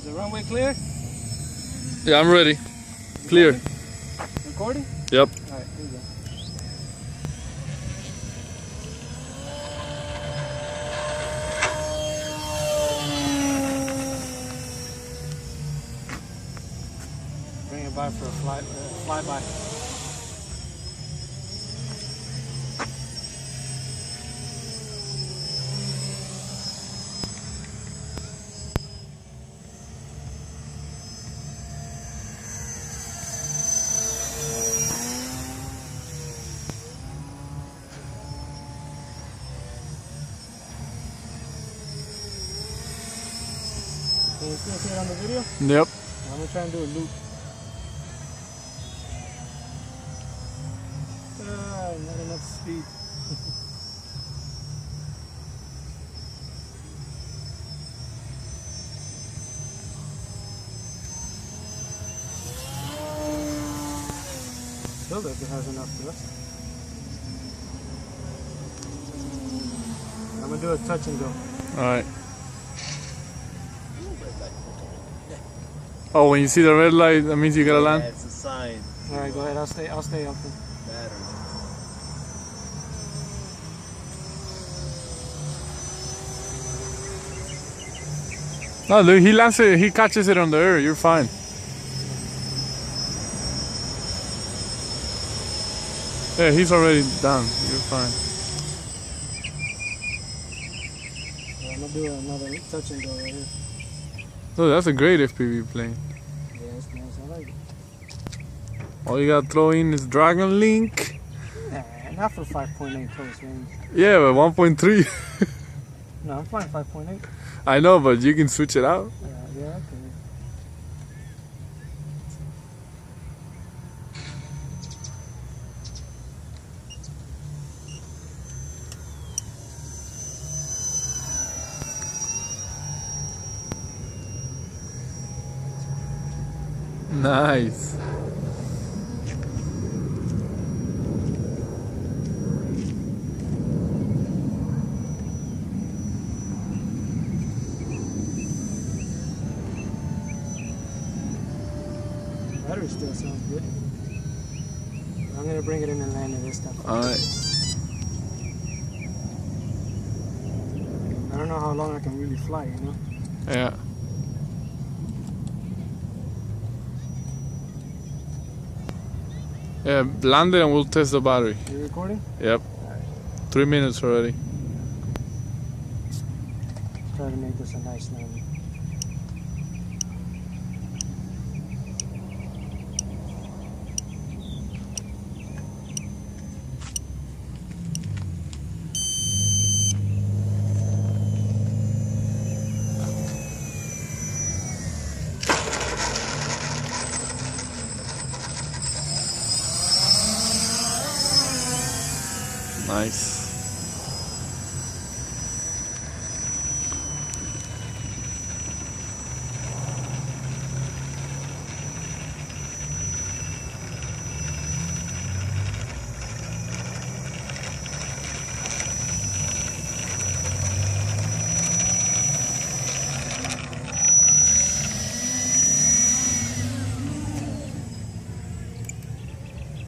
Is the runway clear? Yeah, I'm ready. Clear. Recording? Yep. Alright, here we go. Bring it by for a flyby. Can you still see it on the video? Yep. I'm gonna try and do a loop. Not enough speed. Still like it has enough thrust. I'm gonna do a touch and go. Alright. Oh, when you see the red light, that means you gotta land? Yeah, it's a sign. Alright, go ahead, I'll stay open. Battery. No, dude, he lands it, he catches it on the air, you're fine. Yeah, he's already done, you're fine. I'm gonna do another touch and go right here. Oh, that's a great FPV plane. Yeah, it's nice, I like it. All you gotta throw in is Dragon Link. Nah, not for 5.8 close range. Yeah, but 1.3. No, I'm flying 5.8. I know, but you can switch it out. Yeah, okay. Nice. Battery still sounds good. I'm gonna bring it in and land it this time. Alright. I don't know how long I can really fly, you know? Yeah. Yeah, land it and we'll test the battery. You recording? Yep. 3 minutes already. Try to make this a nice landing. Nice.